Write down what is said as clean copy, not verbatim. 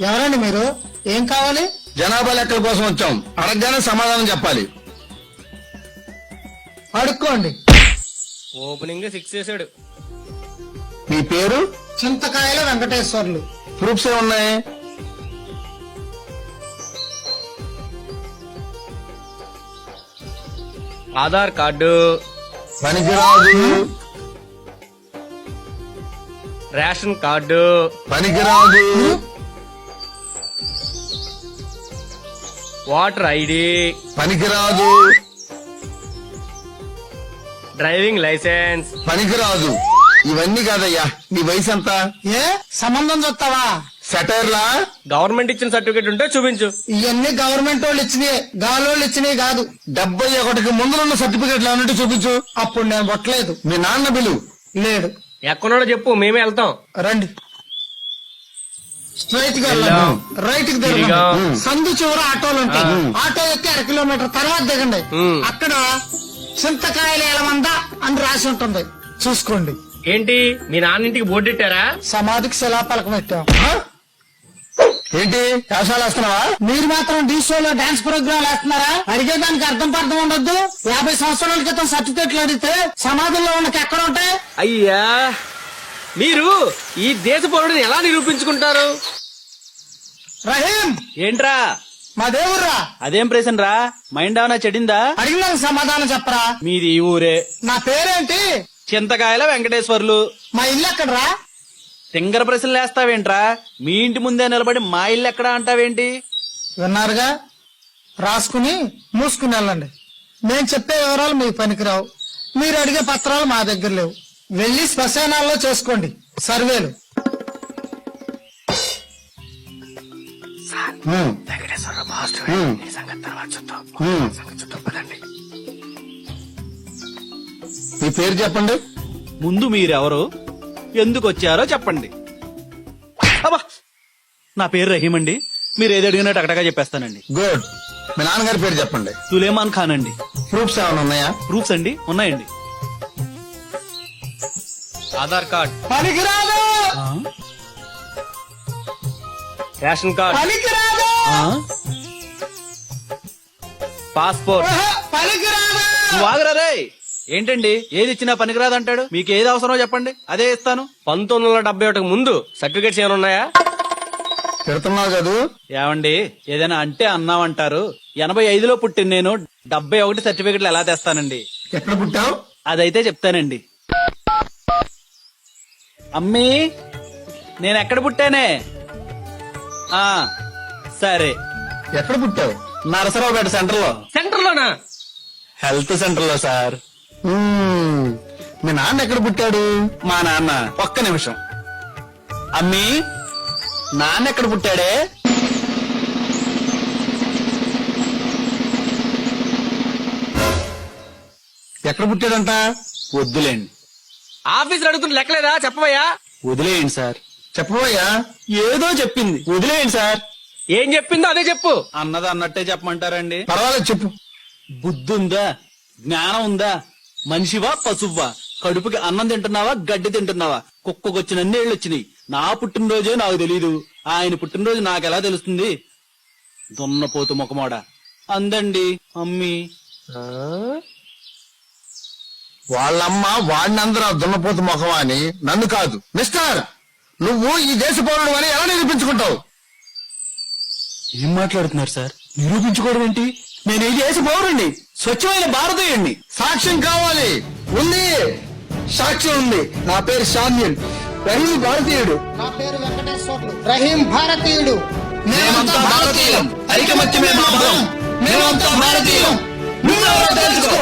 ఎవరండి మీరు? ఏం కావాలి? జనాభా లెక్కల కోసం వచ్చాం. అడగగానే సమాధానం చెప్పాలి. అడుక్కోండి. ఓపెనింగ్ 6 చేశాడు. మీ పేరు? చింతకాయల వెంకటేశ్వర్లు. ప్రూఫ్స్ ఏమున్నాయి? ఆధార్ కార్డు, పనికిరాదు. రేషన్ కార్డు, పనికిరాదు. వాటర్ ఐడి, పనికిరాదు. Driving licence. పనికిరాదు. ఇవన్నీ కాదయ్యా. నీ వయసు ఎంత? ఏ సంబంధం చూస్తావా? సెటైర్లా? గవర్నమెంట్ ఇచ్చిన సర్టిఫికేట్ ఉంటే చూపించు. ఇవన్నీ గవర్నమెంట్ వాళ్ళు ఇచ్చినాయి, గాలోళ్ళు ఇచ్చినాయి కాదు. 71కి ముందున్న సర్టిఫికేట్లు అన్నట్టు చూపించు. అప్పుడు నేను కొట్టలేదు. మీ నాన్న బిలు? లేదు. ఎక్కడున్నాడో చెప్పు, మేమే వెళ్తాం. రండి. స్ట్రైట్ గా వెళ్ళండి. రైట్ కి తిరగండి. సందు చివర ఆటోలు ఉంటాయి. ఆటో ఎక్కి 1 కిలోమీటర్ తర్వాత దిగండి. అక్కడ చింతకాయల ఎలమంద అని రాసి ఉంటుంది, చూసుకోండి. ఏంటి మీ నాన్నింటికి బోర్డు పెట్టారా? సమాధికి శిలాపలకం పెట్టాం. ఏంటి వేషాలు వేస్తున్నావా? మీరు మాత్రం డీ షోలో డాన్స్ ప్రోగ్రామ్ వేస్తున్నారా? అడిగేదానికి అర్థం పర్థం ఉండొద్దు. 50 సంవత్సరాల క్రితం సర్టిఫికేట్లు అడిగితే సమాధుల్లో ఉన్నకి ఎక్కడ ఉంటాయి? అయ్యా, మీరు ఈ దేశ పౌరుడిని ఎలా నిరూపించుకుంటారు? రహీం, ఏంట్రా మా దేవుర్రా. అదేం ప్రశ్న రా? మైండ్ ఏమైనా చెడిందా? అడిగిన సమాధానం చెప్పరా. మీది ఈ ఊరే. నా పేరేంటి? చింతకాయల వెంకటేశ్వర్లు. మా ఇల్లు ఎక్కడరా? తింగర ప్రశ్నలు వేస్తావేంట్రా? మీ ఇంటి ముందే నిలబడి మా ఇల్లు ఎక్కడా అంటావేంటి? విన్నారుగా, రాసుకుని మూసుకుని వెళ్ళండి. నేను చెప్పే వివరాలు మీకు పనికిరావు. మీరు అడిగే పత్రాలు మా దగ్గర లేవు. వెళ్లి శ్మశానాల్లో చేసుకోండి సర్వేలు. మీ పేరు చెప్పండి. ముందు మీరెవరు, ఎందుకు వచ్చారో చెప్పండి. అబ్బా, నా పేరు రహీం అండి. మీరు ఏది అడిగినా టకటగా చెప్పేస్తానండి. గుడ్. మీ నాన్నగారి పేరు చెప్పండి. సులేమాన్ ఖాన్ అండి. ప్రూఫ్స్ ఏమైనా ఉన్నాయా? ప్రూఫ్స్ అండి ఉన్నాయండి. ఆధార్ కార్డ్, పనికిరాదు. రేషన్ కార్డ్, పనికిరాదు. పాస్పోర్ట్. పనికిరాదు. వాగరా రే. ఏంటండి ఏది ఇచ్చినా పనికిరాదు అంటాడు? మీకు ఏది అవసరమో చెప్పండి, అదే ఇస్తాను. 1971 ముందు సర్టిఫికేట్స్ ఏమైనా ఉన్నాయా? పెడుతున్నావు కదూ. ఏమండి, ఏదైనా అంటే అన్నామంటారు. 85లో పుట్టిన నేను 71 సర్టిఫికెట్లు ఎలా తెస్తానండి? ఎక్కడ పుట్టావు? అదైతే చెప్తానండి. అమ్మీ, నేను ఎక్కడ పుట్టానే? ఆ సరే. ఎక్కడ పుట్టావు? నరసరావుపేట సెంటర్ లో. సెంటర్ లోనా? హెల్త్ సెంటర్ లో సార్. మీ నాన్న ఎక్కడ పుట్టాడు? మా నాన్న. ఒక్క నిమిషం. అమ్మీ, నాన్న ఎక్కడ పుట్టాడే? ఎక్కడ పుట్టాడంట? వద్దులేండి. ఆఫీస్ అడుగుతున్న లెక్కలేదా? చెప్పవయ్యా. వదిలేయండి సార్. చెప్పబోయా. ఏదో చెప్పింది, వదిలేయండి సార్. ఏం చెప్పిందో అదే చెప్పు. అన్నది అన్నట్టే చెప్పమంటారండి? పర్వాలేదు చెప్పు. బుద్ధి ఉందా, జ్ఞానం ఉందా? మనిషివా పశువ్వా? కడుపుకి అన్నం తింటున్నావా, గడ్డి తింటున్నావా? కుక్కకొచ్చిన అన్నేళ్ళు వచ్చినాయి. నా పుట్టినరోజే నాకు తెలీదు, ఆయన పుట్టినరోజు నాకెలా తెలుస్తుంది? దున్నపోతు ముఖమోడ అందండి అమ్మి. వాళ్ళమ్మ వాడినందరూ దున్నపోతు ముఖమా అని నన్ను కాదు. మిస్టర్, నువ్వు ఈ దేశ పౌరుడు అని ఎలా నిరూపించుకుంటావు? ఏం మాట్లాడుతున్నారు సార్? నిరూపించుకోవడం ఏంటి? నేను ఈ దేశ పౌరుణ్ణి, స్వచ్ఛమైన భారతీయుణ్ణి. సాక్ష్యం కావాలి. ఉంది, సాక్ష్యం ఉంది. నా పేరు శామ్యుల్. రహీం భారతీయుడు. నా పేరు వెంకటేశ్వర్లు. రహీం భారతీయుడు. మేమంతా భారతీయులం. ఐకమత్యమే మా బలం. మేమంతా భారతీయులం. నువ్వెవరో తెలుసుకో.